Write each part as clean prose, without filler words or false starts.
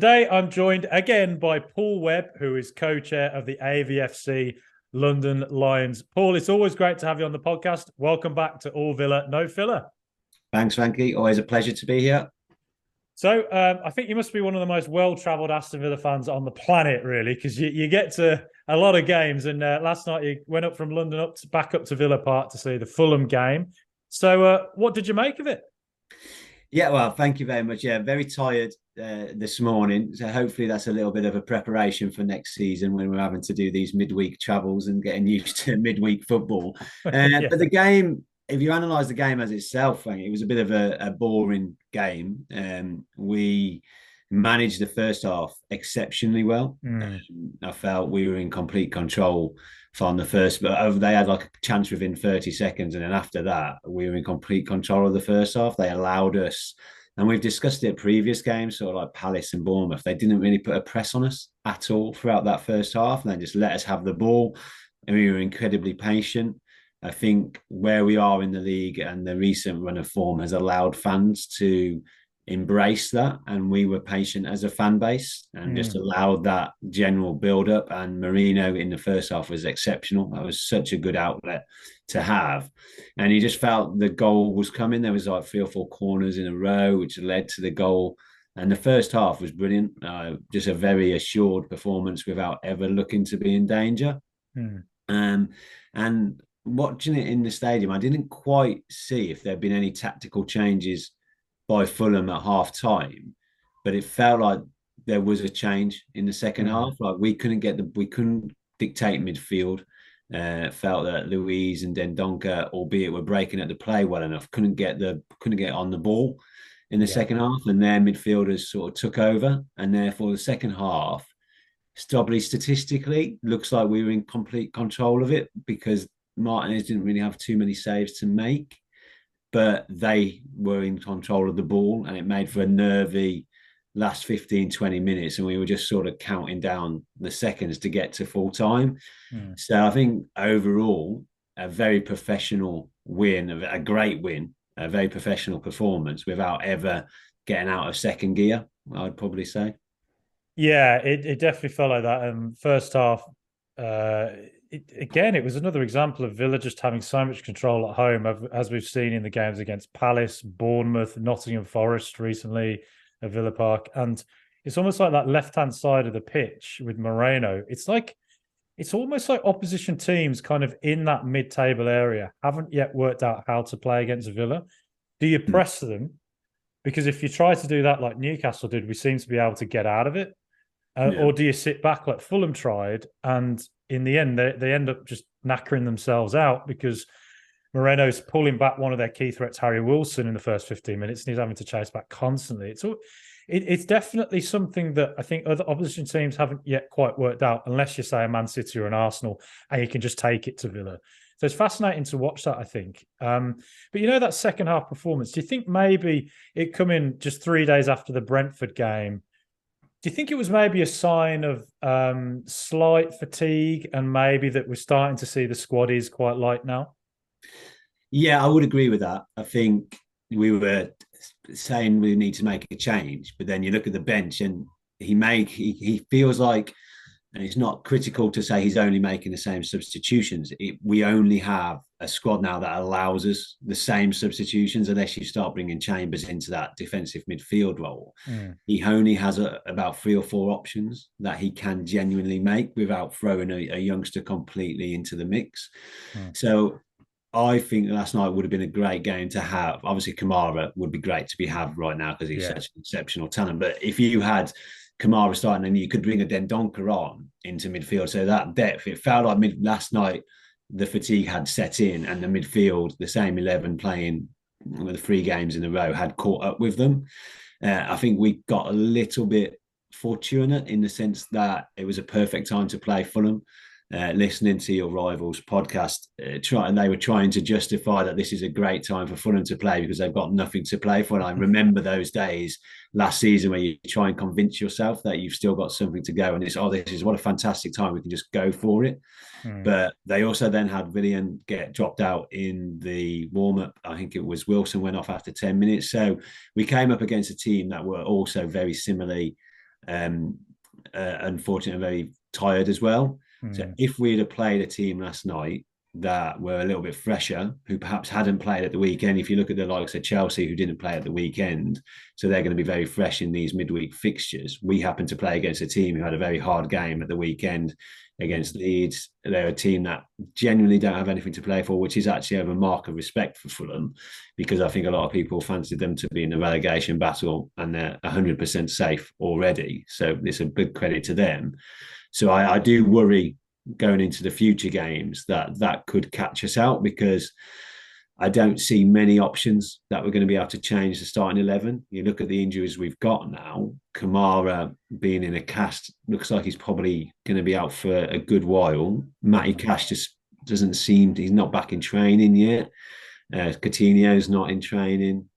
Today, I'm joined again by Paul Webb, who is co-chair of the AVFC London Lions. Paul, it's always great to have you on the podcast. Welcome back to All Villa, No Filler. Thanks, Frankie. Always a pleasure to be here. So I think you must be one of the most well-travelled Aston Villa fans on the planet, really, because you get to a lot of games. And last night you went up from London back up to Villa Park to see the Fulham game. So what did you make of it? Yeah, well, thank you very much. Yeah, very tired this morning. So hopefully that's a little bit of a preparation for next season when we're having to do these midweek travels and getting used to midweek football. Yeah. But the game, if you analyse the game as itself, Frank, it was a bit of a boring game. We managed the first half exceptionally well. I felt we were in complete control from the first, but they had like a chance within 30 seconds. And then after that, we were in complete control of the first half. They allowed us, and we've discussed it previous games, sort of like Palace and Bournemouth. They didn't really put a press on us at all throughout that first half. And they just let us have the ball. And we were incredibly patient. I think where we are in the league and the recent run of form has allowed fans to embrace that, and we were patient as a fan base and just allowed that general build up. And Moreno in the first half was exceptional. That was such a good outlet to have, and you just felt the goal was coming. There was like 3 or 4 corners in a row which led to the goal, and the first half was brilliant. Just a very assured performance without ever looking to be in danger. And watching it in the stadium, I didn't quite see if there'd been any tactical changes by Fulham at half time, but it felt like there was a change in the second half. Like we couldn't dictate midfield. Felt that Louise and Dendoncker, albeit were breaking at the play well enough, couldn't get on the ball in the second half, and their midfielders sort of took over, and therefore the second half, probably statistically, looks like we were in complete control of it because Martinez didn't really have too many saves to make, but they were in control of the ball, and it made for a nervy last 15, 20 minutes. And we were just sort of counting down the seconds to get to full time. So I think overall, a very professional win, a great win, a very professional performance without ever getting out of second gear, I would probably say. Yeah, it definitely felt like that. And first half, it was another example of Villa just having so much control at home, as we've seen in the games against Palace, Bournemouth, Nottingham Forest recently at Villa Park. And it's almost like that left-hand side of the pitch with Moreno. It's almost like opposition teams kind of in that mid-table area haven't yet worked out how to play against Villa. Do you press them? Because if you try to do that like Newcastle did, we seem to be able to get out of it. Or do you sit back like Fulham tried, and in the end they end up just knackering themselves out because Moreno's pulling back one of their key threats, Harry Wilson, in the first 15 minutes, and he's having to chase back constantly. It's definitely something that I think other opposition teams haven't yet quite worked out, unless you say a Man City or an Arsenal, and you can just take it to Villa. So it's fascinating to watch that, I think. But that second half performance, do you think maybe it come in just 3 days after the Brentford game? Do you think it was maybe a sign of slight fatigue, and maybe that we're starting to see the squad is quite light now? Yeah, I would agree with that. I think we were saying we need to make a change, but then you look at the bench and he feels like, and it's not critical to say he's only making the same substitutions. We only have a squad now that allows us the same substitutions, unless you start bringing Chambers into that defensive midfield role. He only has about 3 or 4 options that he can genuinely make without throwing a youngster completely into the mix. So I think last night would have been a great game to have. Obviously, Kamara would be great to have right now because he's such an exceptional talent. But if you had Kamara starting, and you could bring a Dendoncker on into midfield, so that depth, it felt like last night the fatigue had set in, and the midfield, the same 11 playing with 3 games in a row, had caught up with them. I think we got a little bit fortunate in the sense that it was a perfect time to play Fulham. Listening to your rivals podcast, they were trying to justify that this is a great time for Fulham to play because they've got nothing to play for. And I remember those days last season where you try and convince yourself that you've still got something to go, and this is what a fantastic time, we can just go for it. But they also then had Willian get dropped out in the warm-up. I think it was Wilson went off after 10 minutes. So we came up against a team that were also very similarly unfortunately very tired as well. So Hmm. if we'd have played a team last night that were a little bit fresher, who perhaps hadn't played at the weekend, if you look at the likes of Chelsea who didn't play at the weekend, so they're going to be very fresh in these midweek fixtures. We happen to play against a team who had a very hard game at the weekend against Leeds. They're a team that genuinely don't have anything to play for, which is actually a mark of respect for Fulham, because I think a lot of people fancied them to be in the relegation battle, and they're 100% safe already. So it's a big credit to them. So I do worry going into the future games that could catch us out, because I don't see many options that we're going to be able to change the starting 11. You look at the injuries we've got now. Kamara being in a cast looks like he's probably going to be out for a good while. Matty Cash just doesn't seem, he's not back in training yet. Coutinho's not in training.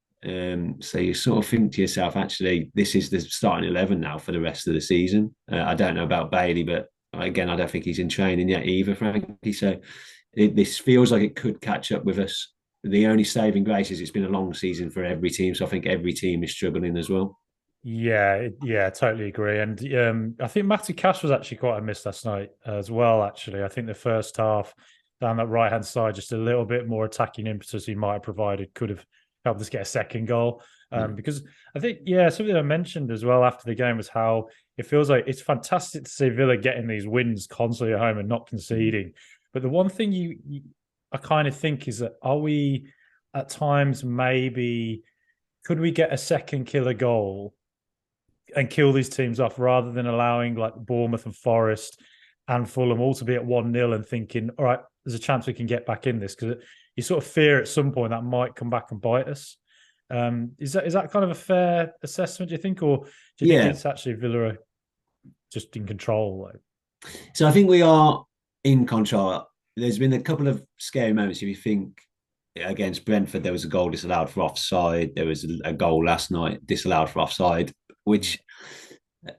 So you sort of think to yourself, actually, this is the starting 11 now for the rest of the season. I don't know about Bailey, but again, I don't think he's in training yet either, Frankie. So this feels like it could catch up with us. The only saving grace is it's been a long season for every team. So I think every team is struggling as well. Yeah, totally agree. And I think Matty Cash was actually quite a miss last night as well, actually. I think the first half down that right-hand side, just a little bit more attacking impetus he might have provided could have helped us get a second goal. Because I think, something I mentioned as well after the game was how it feels like it's fantastic to see Villa getting these wins constantly at home and not conceding. But the one thing I kind of think is that are we at times maybe could we get a second killer goal and kill these teams off rather than allowing like Bournemouth and Forest and Fulham all to be at 1-0 and thinking, all right, there's a chance we can get back in this, because you sort of fear at some point that might come back and bite us. Is that kind of a fair assessment, do you think, or do you think it's actually Villa just in control? So I think we are in control. There's been a couple of scary moments. If you think against Brentford, there was a goal disallowed for offside. There was a goal last night disallowed for offside, which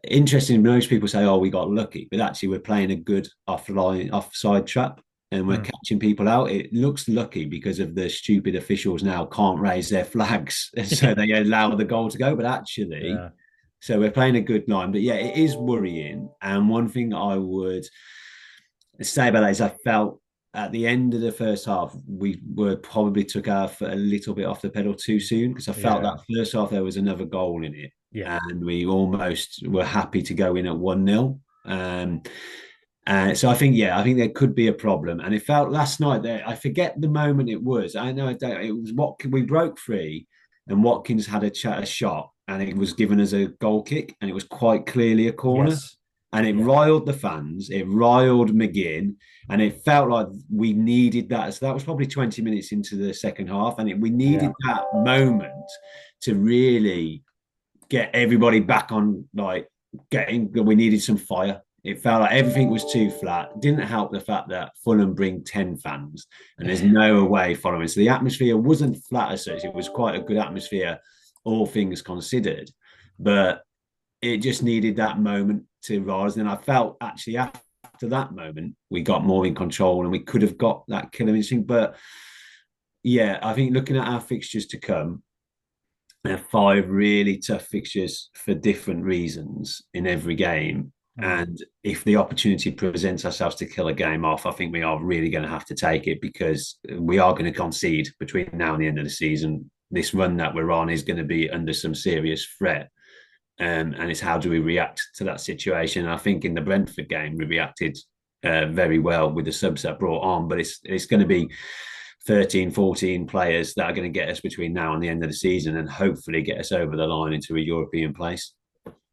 interesting. Most people say, "Oh, we got lucky," but actually, we're playing a good offside trap, and we're catching people out. It looks lucky because of the stupid officials now can't raise their flags, so they allow the goal to go. But actually, so we're playing a good line. But yeah, it is worrying. And one thing I would say about that is I felt at the end of the first half, we were probably took our foot a little bit off the pedal too soon, because I felt that first half there was another goal in it. Yeah. And we almost were happy to go in at 1-0. So I think there could be a problem. And it felt last night that I forget the moment it was. I know it was what we broke free, and Watkins had a shot, and it was given as a goal kick, and it was quite clearly a corner. Yes. And it riled the fans, it riled McGinn, and it felt like we needed that. So that was probably 20 minutes into the second half, and we needed that moment to really get everybody back on, like we needed some fire. It felt like everything was too flat. Didn't help the fact that Fulham bring 10 fans and there's no away following. So the atmosphere wasn't flat as such. It was quite a good atmosphere, all things considered. But it just needed that moment to rise. And I felt actually after that moment, we got more in control and we could have got that killer instinct. But yeah, I think looking at our fixtures to come, there are 5 really tough fixtures for different reasons in every game. And if the opportunity presents ourselves to kill a game off, I think we are really going to have to take it, because we are going to concede between now and the end of the season. This run that we're on is going to be under some serious threat. And it's how do we react to that situation? I think in the Brentford game, we reacted very well with the subs that brought on, but it's going to be 13, 14 players that are going to get us between now and the end of the season and hopefully get us over the line into a European place.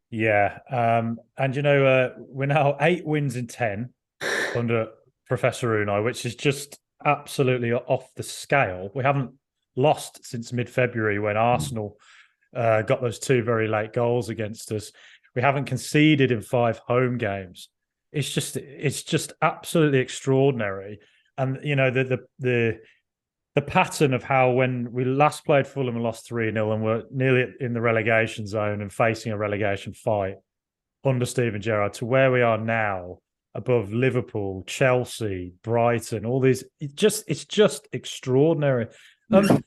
Yeah. And, we're now 8 wins in 10 under Professor Unai, which is just absolutely off the scale. We haven't lost since mid-February when Arsenal got those 2 very late goals against us. We haven't conceded in 5 home games. It's just absolutely extraordinary. And, the pattern of how when we last played Fulham and lost 3-0 and we're nearly in the relegation zone and facing a relegation fight under Steven Gerrard to where we are now, above Liverpool, Chelsea, Brighton, all these, it's just extraordinary. I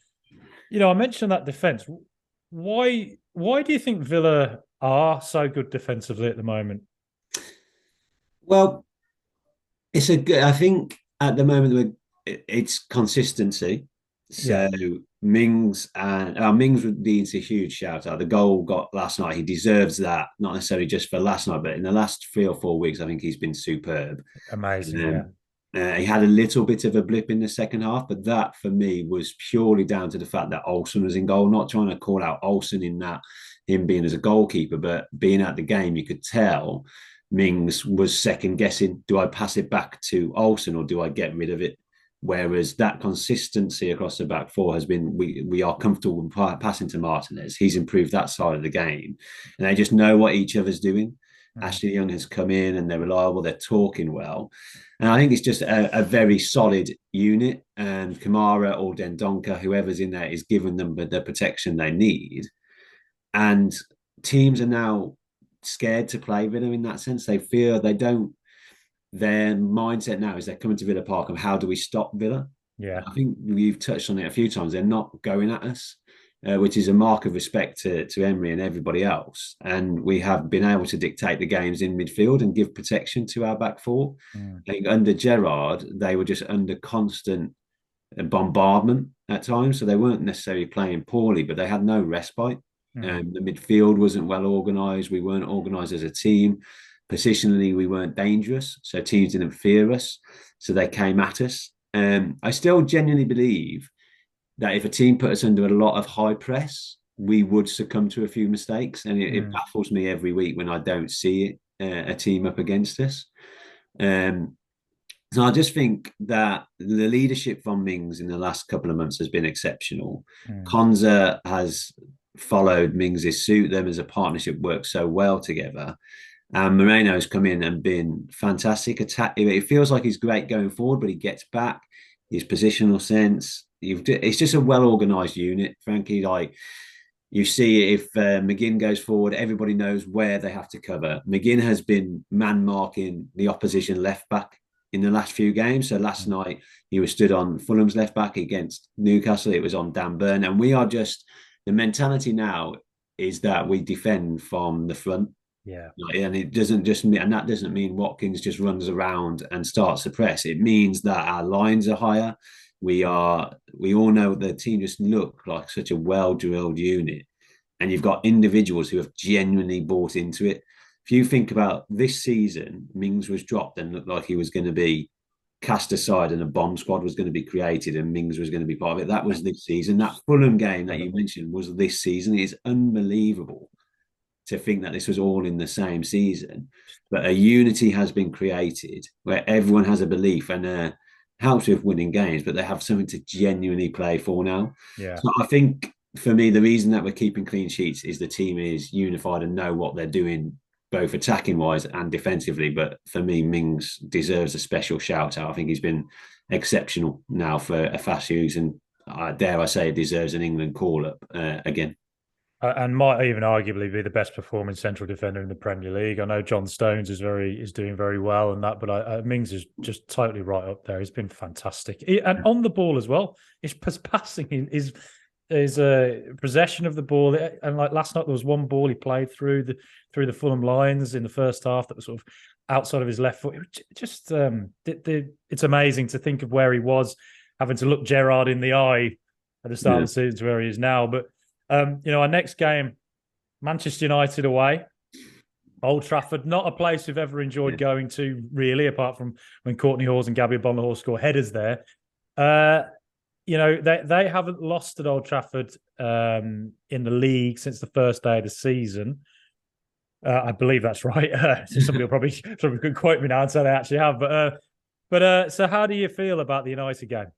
mentioned that defence. Why do you think Villa are so good defensively at the moment. Well, it's a good. I think at the moment it's consistency. Yeah. So Mings would be a huge shout out. The goal got last night. He deserves that, not necessarily just for last night, but in the last 3 or 4 weeks, I think he's been superb. Amazing, yeah. Um, he had a little bit of a blip in the second half, but that for me was purely down to the fact that Olsen was in goal. Not trying to call out Olsen in that him being as a goalkeeper, but being at the game, you could tell Mings was second guessing. Do I pass it back to Olsen or do I get rid of it? Whereas that consistency across the back four has been, we are comfortable with passing to Martinez. He's improved that side of the game, and they just know what each other's doing. Ashley Young has come in and they're reliable. They're talking well. And I think it's just a very solid unit. And Kamara or Dendonka, whoever's in there, is giving them the protection they need. And teams are now scared to play Villa in that sense. They fear they don't. Their mindset now is they're coming to Villa Park of how do we stop Villa? Yeah. I think we've touched on it a few times. They're not going at us, which is a mark of respect to Emery and everybody else. And we have been able to dictate the games in midfield and give protection to our back four. I think under Gerrard, they were just under constant bombardment at times. So they weren't necessarily playing poorly, but they had no respite. The midfield wasn't well organised. We weren't organised as a team. Positionally, we weren't dangerous. So teams didn't fear us. So they came at us. I still genuinely believe that if a team put us under a lot of high press, we would succumb to a few mistakes. And it baffles me every week when I don't see it, a team up against us. So I just think that the leadership from Mings in the last couple of months has been exceptional. Konza has followed Mings' suit. Them as a partnership works so well together. And Moreno's come in and been fantastic. It feels like he's great going forward, but he gets back. His positional sense. It's just a well-organised unit, Frankie. Like you see, if McGinn goes forward, everybody knows where they have to cover. McGinn has been man marking the opposition left back in the last few games. So last night he was stood on Fulham's left back against Newcastle. It was on Dan Burn, and we are just the mentality now is that we defend from the front. Yeah. And it doesn't just mean, and that doesn't mean Watkins just runs around and starts to press. It means that our lines are higher. We all know the team just look like such a well-drilled unit. And you've got individuals who have genuinely bought into it. If you think about this season, Mings was dropped and looked like he was going to be cast aside and a bomb squad was going to be created and Mings was going to be part of it. That was this season. That Fulham game that you mentioned was this season. It's unbelievable to think that this was all in the same season, but a unity has been created where everyone has a belief and helps with winning games, but they have something to genuinely play for now. Yeah. So I think for me, the reason that we're keeping clean sheets is the team is unified and know what they're doing, both attacking wise and defensively. But for me, Mings deserves a special shout out. I think he's been exceptional now for a fast use, and dare I say, deserves an England call up again. And might even arguably be the best performing central defender in the Premier League. I know John Stones is doing very well and that, but Mings is just totally right up there. He's been fantastic, and on the ball as well. His passing, his possession of the ball, and like last night there was one ball he played through the Fulham lines in the first half that was sort of outside of his left foot. Just it's amazing to think of where he was, having to look Gerrard in the eye at the start of the season to where he is now, but. Our next game, Manchester United away, Old Trafford, not a place we've ever enjoyed going to, really, apart from when Courtney Hawes and Gabby Bonner score headers there. They haven't lost at Old Trafford in the league since the first day of the season. I believe that's right. Somebody will probably could quote me now and say they actually have. But so how do you feel about the United game?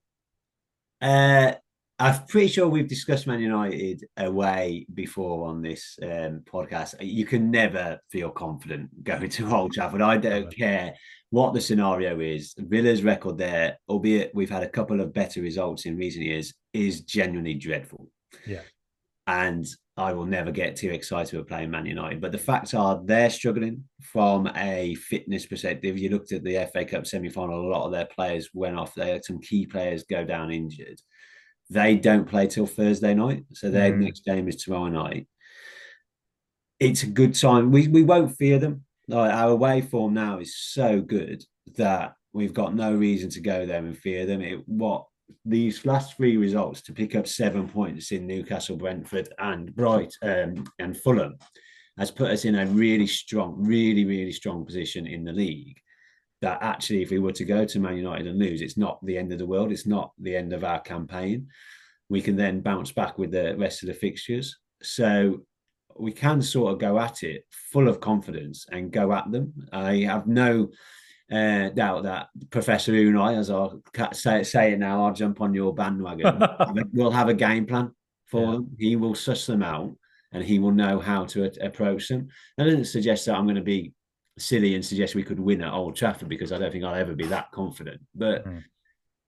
I'm pretty sure we've discussed Man United away before on this podcast. You can never feel confident going to Old Trafford. I don't care what the scenario is. Villa's record there, albeit we've had a couple of better results in recent years, is genuinely dreadful. Yeah. And I will never get too excited about playing Man United. But the facts are they're struggling from a fitness perspective. You looked at the FA Cup semi-final, a lot of their players went off. They had some key players go down injured. They don't play till Thursday night. So their next game is tomorrow night. it's a good time. We won't fear them. Like our away form now is so good that we've got no reason to go there and fear them. What these last three results to pick up 7 points in Newcastle, Brentford, and and Fulham has put us in a really strong, really strong position in the league. That actually, if we were to go to Man United and lose, it's not the end of the world. It's not the end of our campaign. We can then bounce back with the rest of the fixtures. So we can sort of go at it full of confidence and go at them. I have no doubt that Professor Unai, as I'll say it now, I'll jump on your bandwagon. We'll have a game plan for them. He will suss them out and he will know how to approach them. That doesn't suggest that I'm going to be silly and suggest we could win at Old Trafford, because I don't think I'll ever be that confident. But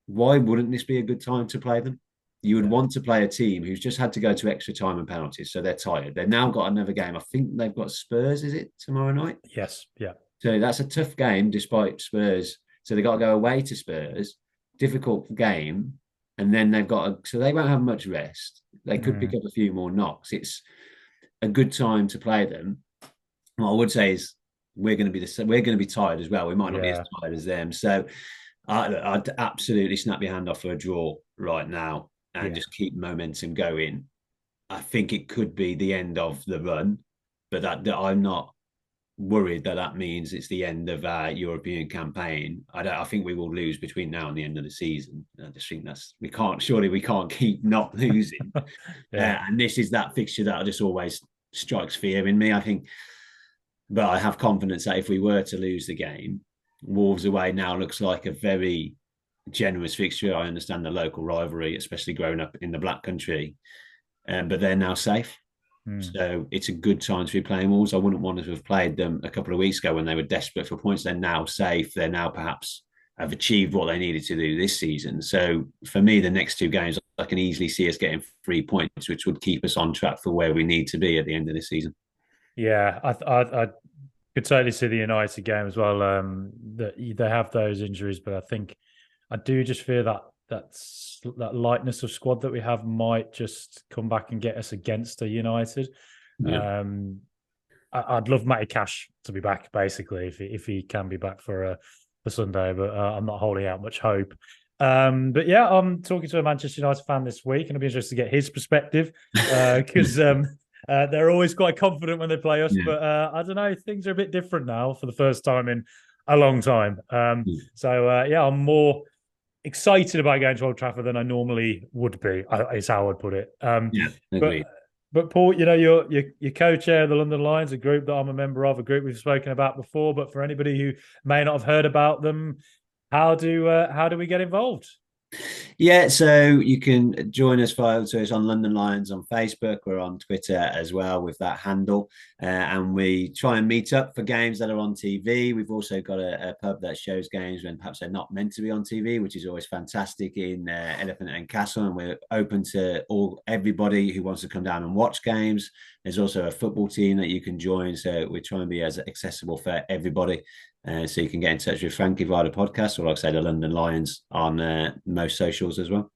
why wouldn't this be a good time to play them? You would want to play a team who's just had to go to extra time and penalties, so they're tired. They've now got another game. I think they've got Spurs, is it, tomorrow night? Yes, yeah. So that's a tough game despite Spurs. So they've got to go away to Spurs, difficult game, and then so they won't have much rest. They could pick up a few more knocks. It's a good time to play them. What I would say is we're going to be tired as well. We might not be as tired as them. So I'd absolutely snap your hand off for a draw right now and just keep momentum going. I think it could be the end of the run, but that I'm not worried that means it's the end of our European campaign. I think we will lose between now and the end of the season. I just think we can't keep not losing. And this is that fixture that just always strikes fear in me, I think. But I have confidence that if we were to lose the game, Wolves away now looks like a very generous fixture. I understand the local rivalry, especially growing up in the Black Country, but they're now safe. So it's a good time to be playing Wolves. I wouldn't want to have played them a couple of weeks ago when they were desperate for points. They're now safe. They're now perhaps have achieved what they needed to do this season. So for me, the next two games, I can easily see us getting 3 points, which would keep us on track for where we need to be at the end of the season. Yeah, I could totally see the United game as well. That they have those injuries, but I think I do just fear that lightness of squad that we have might just come back and get us against a United. Yeah. I'd love Matty Cash to be back, basically, if he can be back for Sunday, but I'm not holding out much hope. But yeah, I'm talking to a Manchester United fan this week, and I'll be interested to get his perspective because they're always quite confident when they play us. But I don't know, things are a bit different now for the first time in a long time. So I'm more excited about going to Old Trafford than I normally would be. Is how I would put it. Agreed. But Paul, you're co-chair of the London Lions, a group that I'm a member of, a group we've spoken about before. But for anybody who may not have heard about them, how do we get involved? Yeah, so you can join us via us on London Lions on Facebook. We're on Twitter as well with that handle, and we try and meet up for games that are on TV. We've also got a pub that shows games when perhaps they're not meant to be on TV, which is always fantastic in Elephant and Castle. And we're open to everybody who wants to come down and watch games. There's also a football team that you can join, so we're trying to be as accessible for everybody. So you can get in touch with Frankie via the podcast, or like I say, the London Lions on most socials as well.